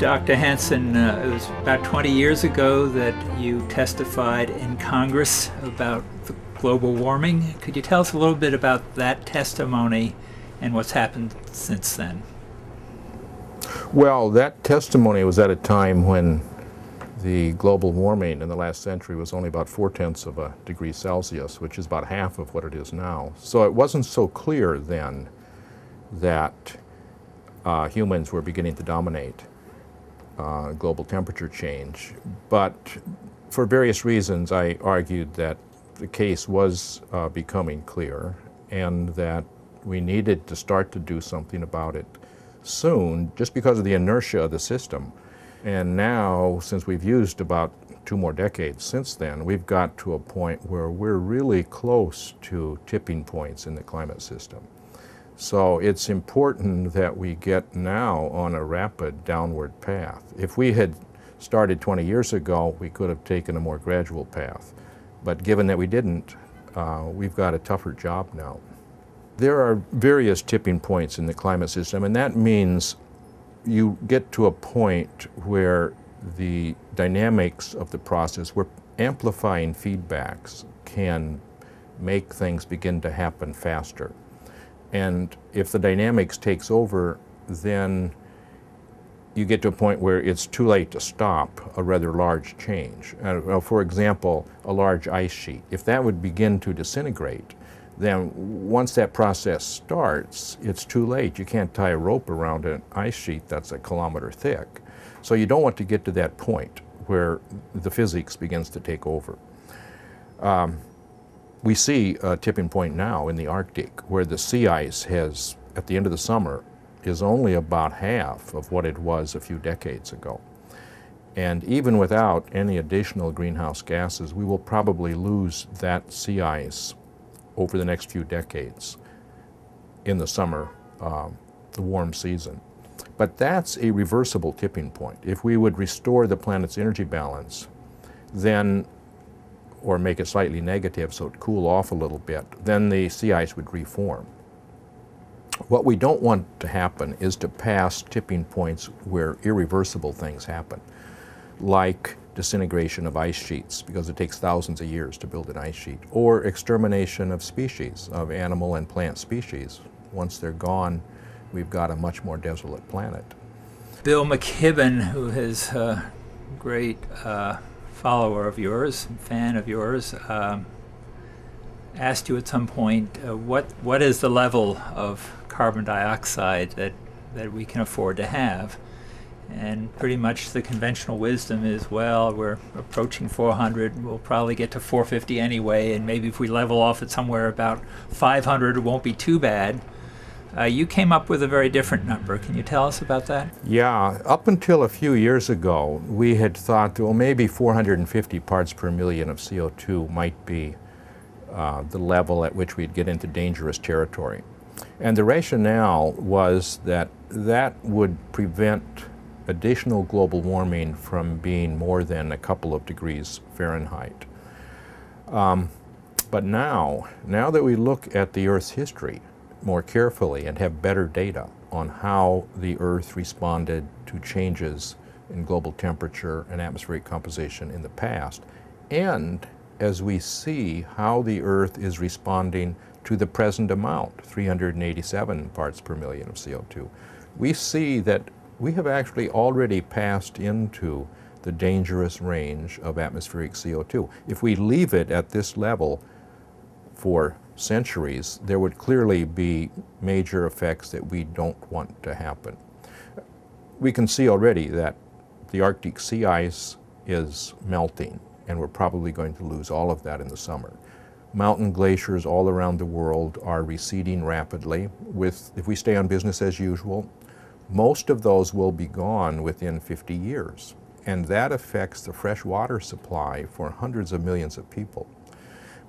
Dr. Hansen, it was about 20 years ago that you testified in Congress about the global warming. Could you tell us a little bit about that testimony and what's happened since then? Well, that testimony was at a time when the global warming in the last century was only about 0.4 of a degree Celsius, which is about half of what it is now. So it wasn't so clear then that humans were beginning to dominate global temperature change. But for various reasons, I argued that the case was becoming clear and that we needed to start to do something about it soon, just because of the inertia of the system. And now, since we've used about 2 more decades since then, we've got to a point where we're really close to tipping points in the climate system. So it's important that we get now on a rapid downward path. If we had started 20 years ago, we could have taken a more gradual path. But given that we didn't, we've got a tougher job now. There are various tipping points in the climate system, and that means you get to a point where the dynamics of the process, where amplifying feedbacks can make things begin to happen faster. And if the dynamics takes over, then you get to a point where it's too late to stop a rather large change. For example, a large ice sheet. If that would begin to disintegrate, then once that process starts, it's too late. You can't tie a rope around an ice sheet that's a kilometer thick. So you don't want to get to that point where the physics begins to take over. We see a tipping point now in the Arctic where the sea ice has, at the end of the summer, is only about half of what it was a few decades ago. And even without any additional greenhouse gases, we will probably lose that sea ice over the next few decades in the summer, the warm season. But that's a reversible tipping point. If we would restore the planet's energy balance, then, or make it slightly negative so it cool off a little bit, then the sea ice would reform. What we don't want to happen is to pass tipping points where irreversible things happen, like disintegration of ice sheets, because it takes thousands of years to build an ice sheet, or extermination of species, of animal and plant species. Once they're gone, we've got a much more desolate planet. Bill McKibben, who is a great follower of yours, fan of yours, asked you at some point, what is the level of carbon dioxide that we can afford to have? And pretty much the conventional wisdom is, well, we're approaching 400, we'll probably get to 450 anyway, and maybe if we level off at somewhere about 500, it won't be too bad. You came up with a very different number. Can you tell us about that? Yeah, up until a few years ago, we had thought, well, maybe 450 parts per million of CO2 might be the level at which we'd get into dangerous territory. And the rationale was that that would prevent additional global warming from being more than a couple of degrees Fahrenheit. But now that we look at the Earth's history more carefully and have better data on how the Earth responded to changes in global temperature and atmospheric composition in the past, and as we see how the Earth is responding to the present amount, 387 parts per million of CO2, we see that we have actually already passed into the dangerous range of atmospheric CO2. If we leave it at this level for centuries, there would clearly be major effects that we don't want to happen. We can see already that the Arctic sea ice is melting, and we're probably going to lose all of that in the summer. Mountain glaciers all around the world are receding rapidly. If we stay on business as usual, most of those will be gone within 50 years. And that affects the fresh water supply for hundreds of millions of people.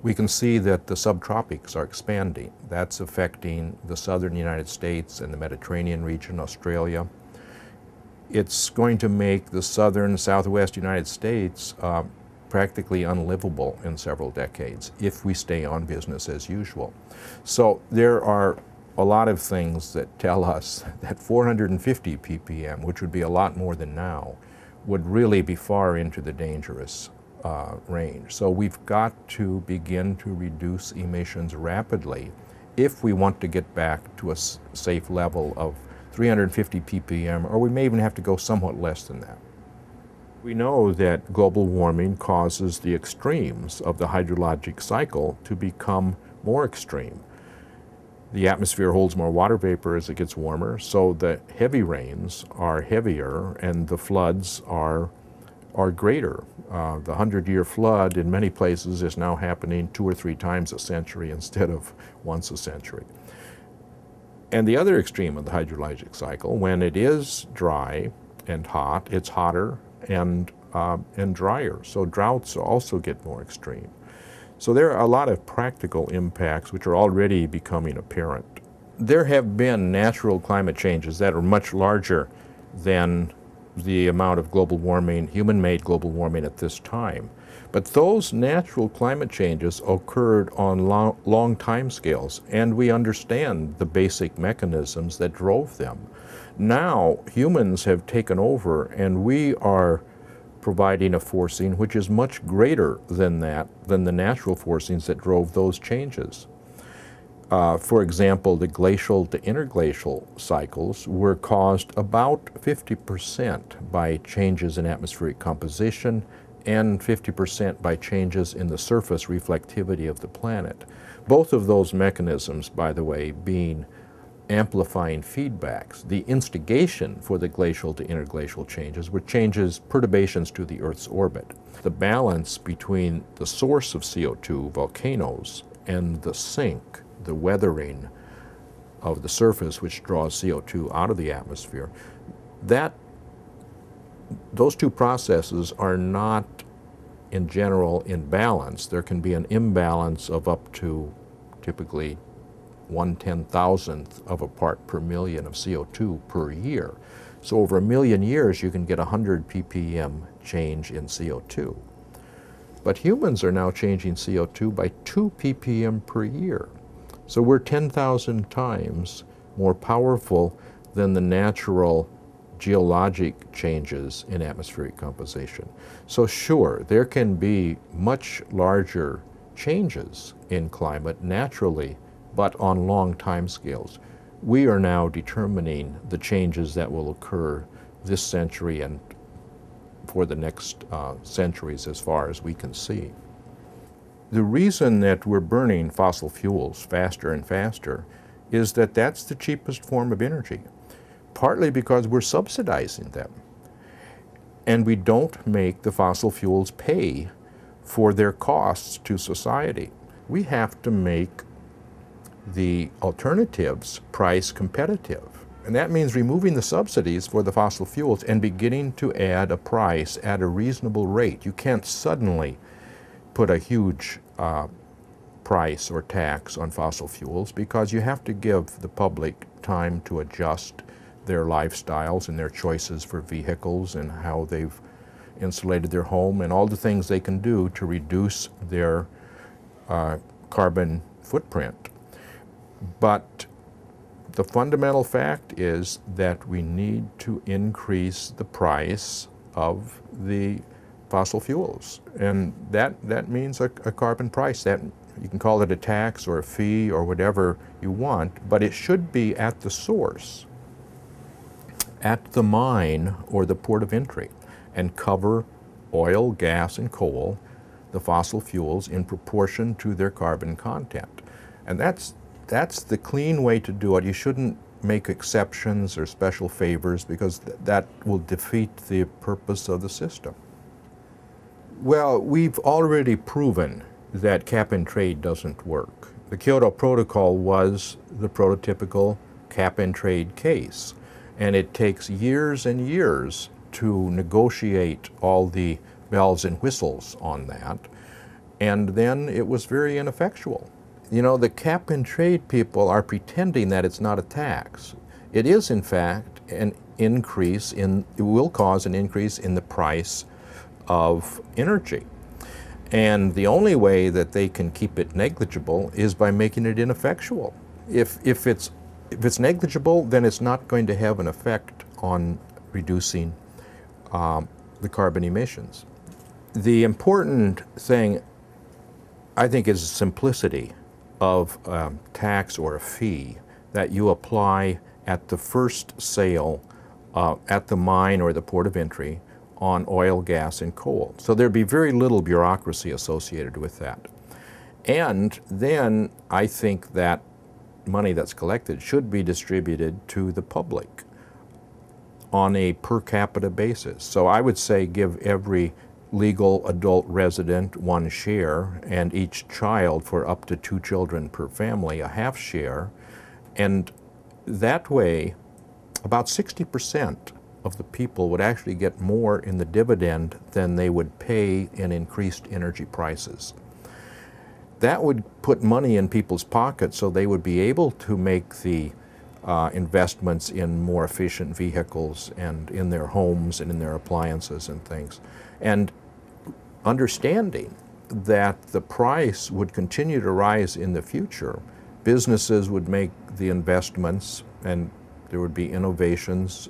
We can see that the subtropics are expanding. That's affecting the southern United States and the Mediterranean region, Australia. It's going to make the southern, southwest United States practically unlivable in several decades if we stay on business as usual. So there are a lot of things that tell us that 450 ppm, which would be a lot more than now, would really be far into the dangerous range. So we've got to begin to reduce emissions rapidly if we want to get back to a safe level of 350 ppm, or we may even have to go somewhat less than that. We know that global warming causes the extremes of the hydrologic cycle to become more extreme. The atmosphere holds more water vapor as it gets warmer, so the heavy rains are heavier and the floods are greater. The 100-year flood in many places is now happening 2 or 3 times a century instead of once a century. And the other extreme of the hydrologic cycle, when it is dry and hot, it's hotter and drier. So droughts also get more extreme. So there are a lot of practical impacts which are already becoming apparent. There have been natural climate changes that are much larger than the amount of global warming, human-made global warming at this time. But those natural climate changes occurred on long time scales, and we understand the basic mechanisms that drove them. Now humans have taken over, and we are providing a forcing which is much greater than the natural forcings that drove those changes. For example, the glacial to interglacial cycles were caused about 50% by changes in atmospheric composition and 50% by changes in the surface reflectivity of the planet. Both of those mechanisms, by the way, being amplifying feedbacks. The instigation for the glacial to interglacial changes were perturbations to the Earth's orbit. The balance between the source of CO2, volcanoes, and the sink, the weathering of the surface which draws CO2 out of the atmosphere, those two processes are not in general in balance. There can be an imbalance of up to typically 1/10,000th of a part per million of CO2 per year. So over 1 million years you can get 100 ppm change in CO2. But humans are now changing CO2 by 2 ppm per year. So we're 10,000 times more powerful than the natural geologic changes in atmospheric composition. So sure, there can be much larger changes in climate naturally, but on long time scales. We are now determining the changes that will occur this century and for the next centuries as far as we can see. The reason that we're burning fossil fuels faster and faster is that that's the cheapest form of energy, partly because we're subsidizing them. And we don't make the fossil fuels pay for their costs to society. We have to make the alternatives price competitive. And that means removing the subsidies for the fossil fuels and beginning to add a price at a reasonable rate. You can't suddenly put a huge price or tax on fossil fuels because you have to give the public time to adjust their lifestyles and their choices for vehicles and how they've insulated their home and all the things they can do to reduce their carbon footprint. But the fundamental fact is that we need to increase the price of the fossil fuels. And that means a carbon price. That you can call it a tax or a fee or whatever you want, but it should be at the source, at the mine or the port of entry, and cover oil, gas, and coal, the fossil fuels, in proportion to their carbon content. And that's the clean way to do it. You shouldn't make exceptions or special favors because that will defeat the purpose of the system. Well, we've already proven that cap and trade doesn't work. The Kyoto Protocol was the prototypical cap and trade case, and it takes years and years to negotiate all the bells and whistles on that, and then it was very ineffectual. You know, the cap and trade people are pretending that it's not a tax. It is, in fact, it will cause an increase in the price of energy. And the only way that they can keep it negligible is by making it ineffectual. If it's If it's negligible, then it's not going to have an effect on reducing the carbon emissions. The important thing, I think, is simplicity of tax or a fee that you apply at the first sale at the mine or the port of entry on oil, gas, and coal. So there'd be very little bureaucracy associated with that. And then I think that money that's collected should be distributed to the public on a per capita basis. So I would say give every legal adult resident one share, and each child, for up to 2 children per family, a half share. And that way, about 60% of the people would actually get more in the dividend than they would pay in increased energy prices. That would put money in people's pockets so they would be able to make the investments in more efficient vehicles and in their homes and in their appliances and things. And understanding that the price would continue to rise in the future, businesses would make the investments and there would be innovations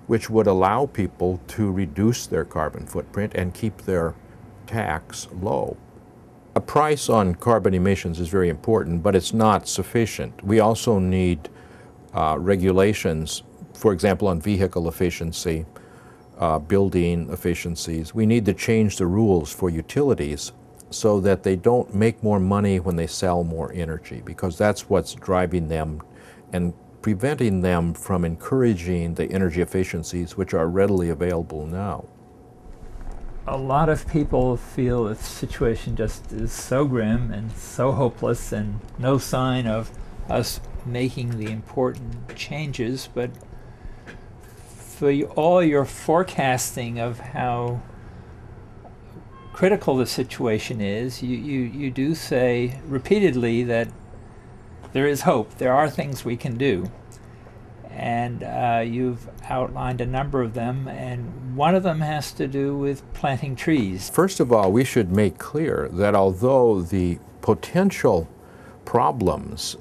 which would allow people to reduce their carbon footprint and keep their tax low. A price on carbon emissions is very important, but it's not sufficient. We also need regulations, for example, on vehicle efficiency, building efficiencies. We need to change the rules for utilities so that they don't make more money when they sell more energy, because that's what's driving them and preventing them from encouraging the energy efficiencies which are readily available now. A lot of people feel the situation just is so grim and so hopeless and no sign of us making the important changes, but for all your forecasting of how critical the situation is, you do say repeatedly that there is hope, there are things we can do. And you've outlined a number of them, and one of them has to do with planting trees. First of all, we should make clear that although the potential problems,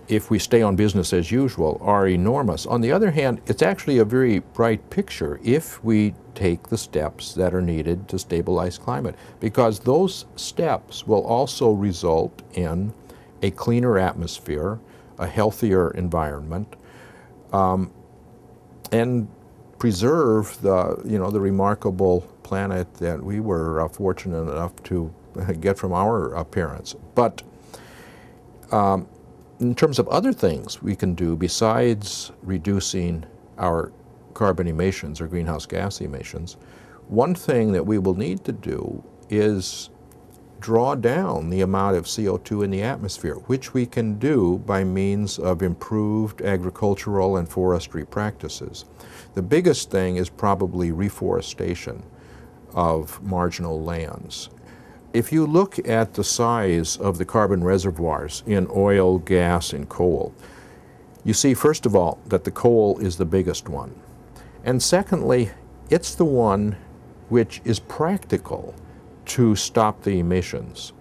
if we stay on business as usual, are enormous, on the other hand, it's actually a very bright picture if we take the steps that are needed to stabilize climate, because those steps will also result in a cleaner atmosphere, a healthier environment, and preserve the remarkable planet that we were fortunate enough to get from our parents. But in terms of other things we can do besides reducing our carbon emissions or greenhouse gas emissions, one thing that we will need to do is draw down the amount of CO2 in the atmosphere, which we can do by means of improved agricultural and forestry practices. The biggest thing is probably reforestation of marginal lands. If you look at the size of the carbon reservoirs in oil, gas, and coal, you see, first of all, that the coal is the biggest one. And secondly, it's the one which is practical to stop the emissions.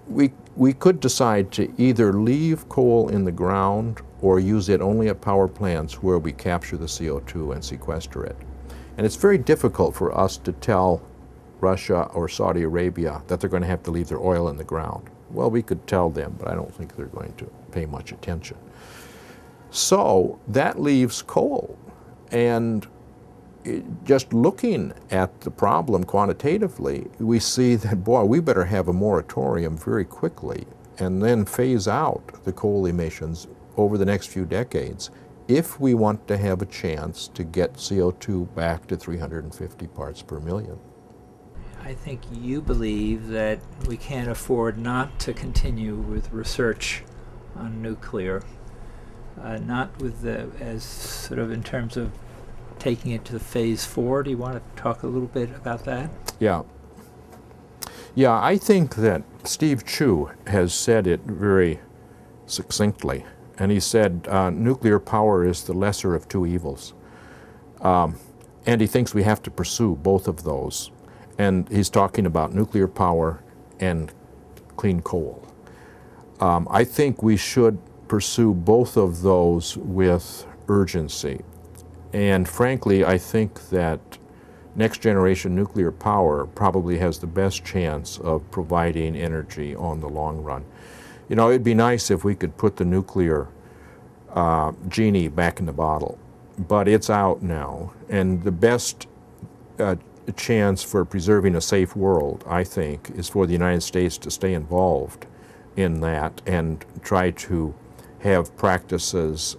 We could decide to either leave coal in the ground or use it only at power plants where we capture the CO2 and sequester it. And it's very difficult for us to tell Russia or Saudi Arabia that they're going to have to leave their oil in the ground. Well, we could tell them, but I don't think they're going to pay much attention. So that leaves coal. And just looking at the problem quantitatively, we see that, boy, we better have a moratorium very quickly and then phase out the coal emissions over the next few decades if we want to have a chance to get CO2 back to 350 parts per million. I think you believe that we can't afford not to continue with research on nuclear, not with as sort of in terms of taking it to phase 4. Do you want to talk a little bit about that? Yeah. Yeah, I think that Steve Chu has said it very succinctly. And he said nuclear power is the lesser of two evils. And he thinks we have to pursue both of those. And he's talking about nuclear power and clean coal. I think we should pursue both of those with urgency. And frankly, I think that next generation nuclear power probably has the best chance of providing energy on the long run. You know, it'd be nice if we could put the nuclear genie back in the bottle, but it's out now, and the best chance for preserving a safe world, I think, is for the United States to stay involved in that and try to have practices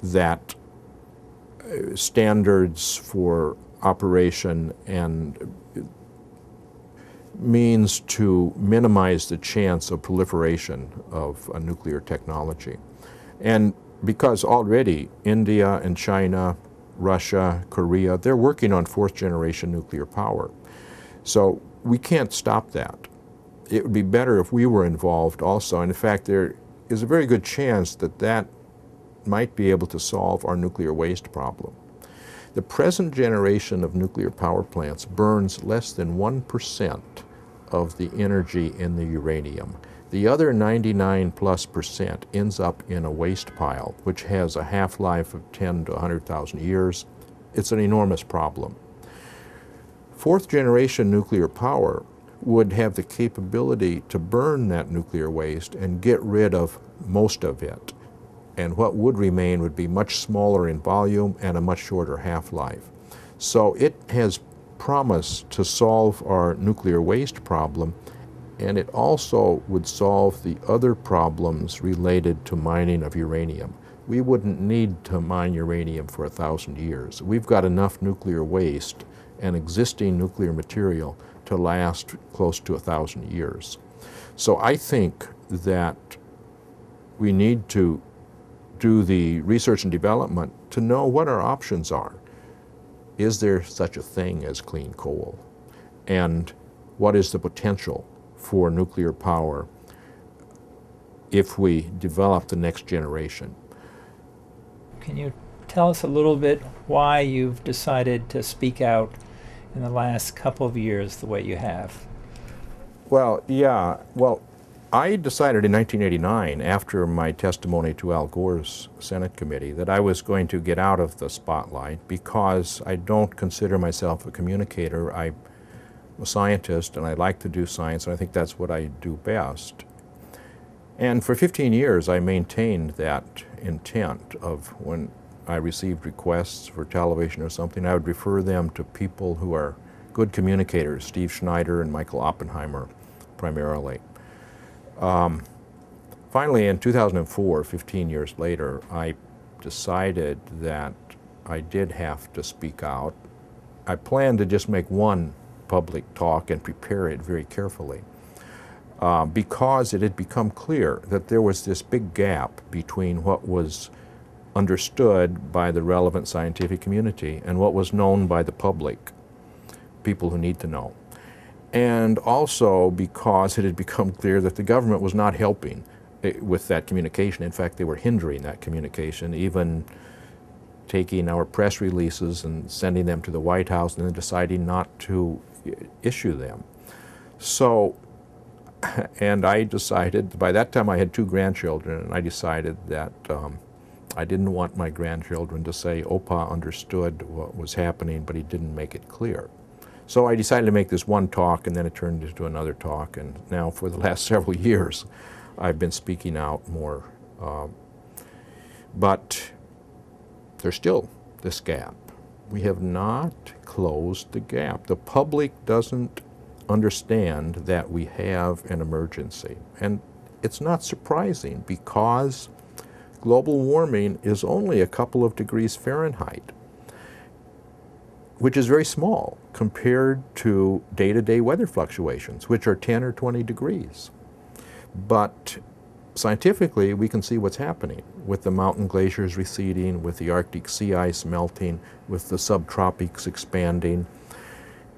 that standards for operation and means to minimize the chance of proliferation of nuclear technology. And because already India and China, Russia, Korea, they're working on fourth generation nuclear power. So we can't stop that. It would be better if we were involved also. And in fact, there is a very good chance that that might be able to solve our nuclear waste problem. The present generation of nuclear power plants burns less than 1% of the energy in the uranium. The other 99+% ends up in a waste pile, which has a half-life of 10 to 100,000 years. It's an enormous problem. Fourth generation nuclear power would have the capability to burn that nuclear waste and get rid of most of it. And what would remain would be much smaller in volume and a much shorter half-life. So it has promised to solve our nuclear waste problem, and it also would solve the other problems related to mining of uranium. We wouldn't need to mine uranium for 1,000 years. We've got enough nuclear waste and existing nuclear material to last close to 1,000 years. So I think that we need to do the research and development to know what our options are. Is there such a thing as clean coal? And what is the potential for nuclear power if we develop the next generation? Can you tell us a little bit why you've decided to speak out in the last couple of years the way you have? Well, yeah. Well, I decided in 1989, after my testimony to Al Gore's Senate committee, that I was going to get out of the spotlight because I don't consider myself a communicator. I'm a scientist and I like to do science, and I think that's what I do best. And for 15 years I maintained that intent of when I received requests for television or something, I would refer them to people who are good communicators, Steve Schneider and Michael Oppenheimer primarily. Finally, in 2004, 15 years later, I decided that I did have to speak out. I planned to just make one public talk and prepare it very carefully because it had become clear that there was this big gap between what was understood by the relevant scientific community and what was known by the public, people who need to know. And also because it had become clear that the government was not helping with that communication. In fact, they were hindering that communication, even taking our press releases and sending them to the White House and then deciding not to issue them. So, and I decided, by that time I had 2 grandchildren, and I decided that I didn't want my grandchildren to say, Opa understood what was happening, but he didn't make it clear. So I decided to make this one talk, and then it turned into another talk, and now for the last several years I've been speaking out more. But there's still this gap. We have not closed the gap. The public doesn't understand that we have an emergency. And it's not surprising because global warming is only a couple of degrees Fahrenheit, which is very small compared to day-to-day weather fluctuations, which are 10 or 20 degrees. But scientifically, we can see what's happening with the mountain glaciers receding, with the Arctic sea ice melting, with the subtropics expanding.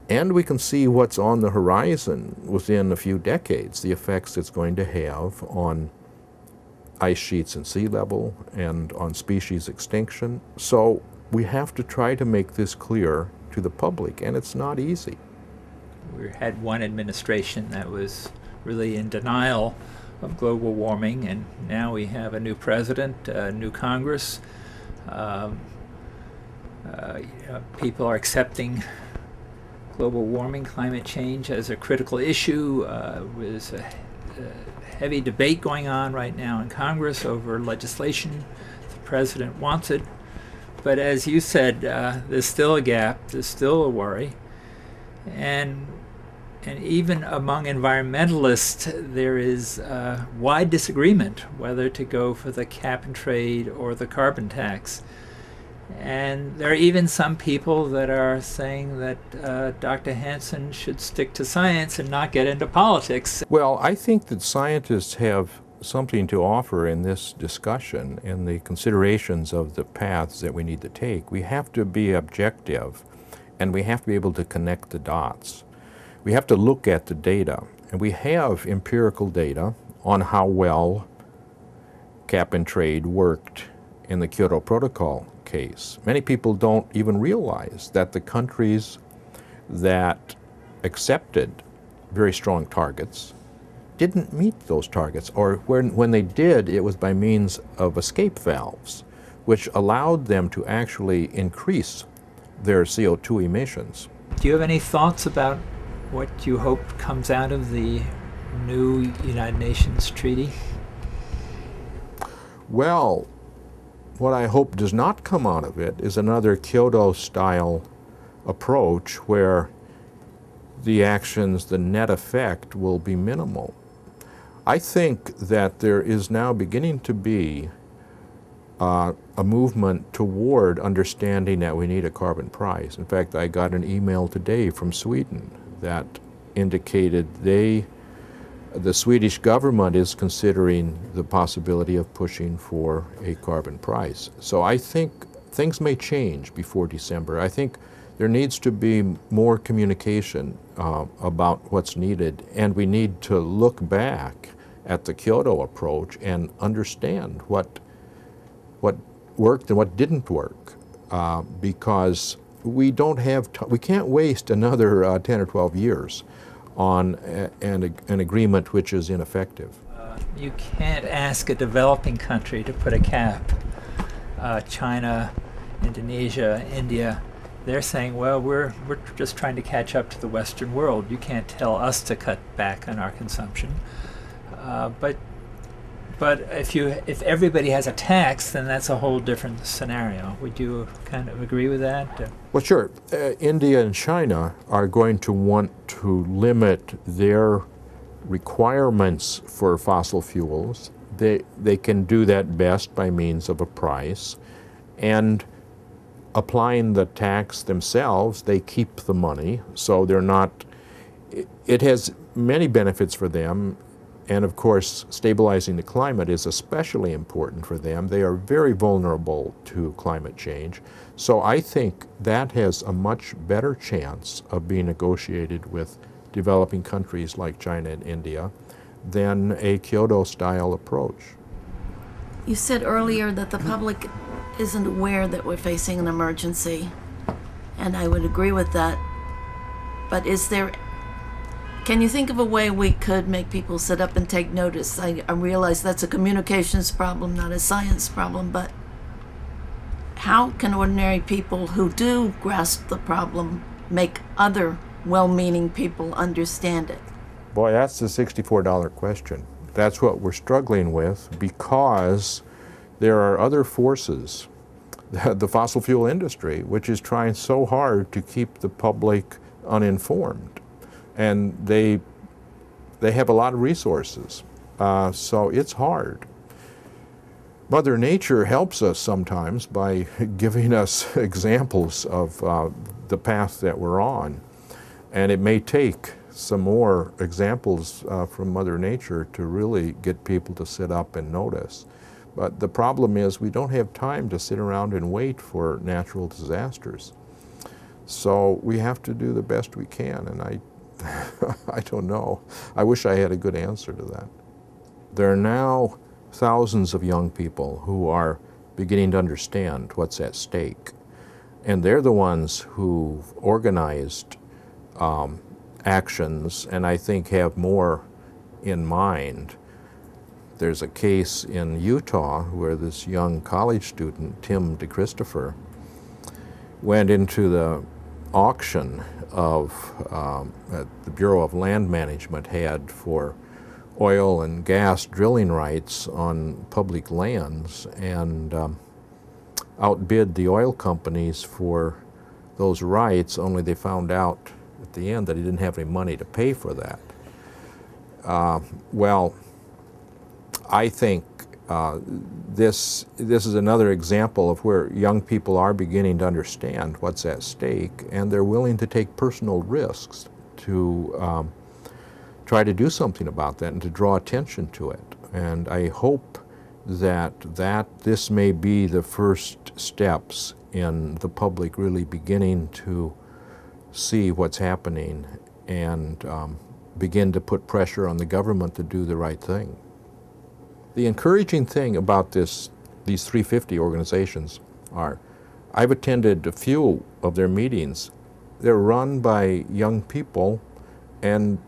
And we can see what's on the horizon within a few decades, the effects it's going to have on ice sheets and sea level and on species extinction. So we have to try to make this clear to the public, and it's not easy. We had one administration that was really in denial of global warming, and now we have a new president, a new Congress. People are accepting global warming, climate change as a critical issue. There's a heavy debate going on right now in Congress over legislation. The president wants it. But as you said, there's still a gap, there's still a worry. And even among environmentalists, there is wide disagreement whether to go for the cap and trade or the carbon tax. And there are even some people that are saying that Dr. Hansen should stick to science and not get into politics. Well, I think that scientists have something to offer in this discussion and the considerations of the paths that we need to take. We have to be objective, and we have to be able to connect the dots. We have to look at the data, and we have empirical data on how well cap and trade worked in the Kyoto Protocol case. Many people don't even realize that the countries that accepted very strong targets didn't meet those targets, or when they did, it was by means of escape valves, which allowed them to actually increase their CO2 emissions. Do you have any thoughts about what you hope comes out of the new United Nations treaty? Well, what I hope does not come out of it is another Kyoto-style approach where the actions, the net effect, will be minimal. I think that there is now beginning to be a movement toward understanding that we need a carbon price. In fact, I got an email today from Sweden that indicated the Swedish government is considering the possibility of pushing for a carbon price. So I think things may change before December. I think there needs to be more communication about what's needed, and we need to look back at the Kyoto approach and understand what worked and what didn't work, because we don't have we can't waste another 10 or 12 years on an agreement which is ineffective. You can't ask a developing country to put a cap. China, Indonesia, India, they're saying, well, we're just trying to catch up to the Western world. You can't tell us to cut back on our consumption. But if everybody has a tax, then that's a whole different scenario. Would you kind of agree with that? Well, sure. India and China are going to want to limit their requirements for fossil fuels. They can do that best by means of a price. And applying the tax themselves, they keep the money, so they're not... It has many benefits for them. And of course, stabilizing the climate is especially important for them. They are very vulnerable to climate change. So I think that has a much better chance of being negotiated with developing countries like China and India than a Kyoto-style approach. You said earlier that the public isn't aware that we're facing an emergency, and I would agree with that. But can you think of a way we could make people sit up and take notice? I realize that's a communications problem, not a science problem, but how can ordinary people who do grasp the problem make other well-meaning people understand it? Boy, that's the $64 question. That's what we're struggling with, because there are other forces, the fossil fuel industry, which is trying so hard to keep the public uninformed. And they have a lot of resources, so it's hard. Mother Nature helps us sometimes by giving us examples of the path that we're on. And it may take some more examples from Mother Nature to really get people to sit up and notice. But the problem is we don't have time to sit around and wait for natural disasters. So we have to do the best we can, and I don't know. I wish I had a good answer to that. There are now thousands of young people who are beginning to understand what's at stake. And they're the ones who've organized actions, and I think have more in mind. There's a case in Utah where this young college student, Tim DeChristopher, went into the auction of that the Bureau of Land Management had for oil and gas drilling rights on public lands, and outbid the oil companies for those rights, only they found out at the end that he didn't have any money to pay for that. Well, I think this is another example of where young people are beginning to understand what's at stake, and they're willing to take personal risks to try to do something about that and to draw attention to it. And I hope that this may be the first steps in the public really beginning to see what's happening and begin to put pressure on the government to do the right thing. The encouraging thing about these 350 organizations are, I've attended a few of their meetings. They're run by young people, and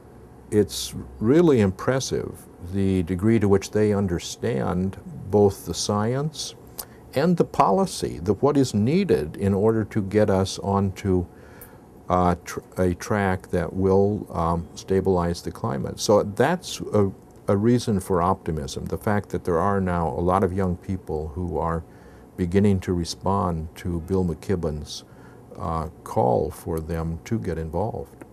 it's really impressive the degree to which they understand both the science and the policy, what is needed in order to get us onto a track that will stabilize the climate. So that's a reason for optimism, the fact that there are now a lot of young people who are beginning to respond to Bill McKibben's call for them to get involved.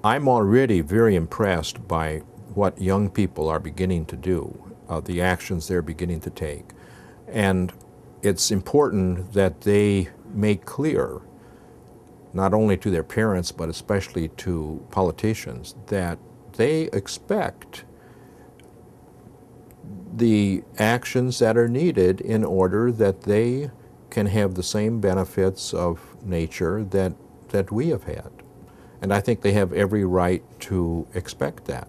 I'm already very impressed by what young people are beginning to do, the actions they're beginning to take. And it's important that they make clear, not only to their parents, but especially to politicians, that they expect the actions that are needed in order that they can have the same benefits of nature that we have had. And I think they have every right to expect that.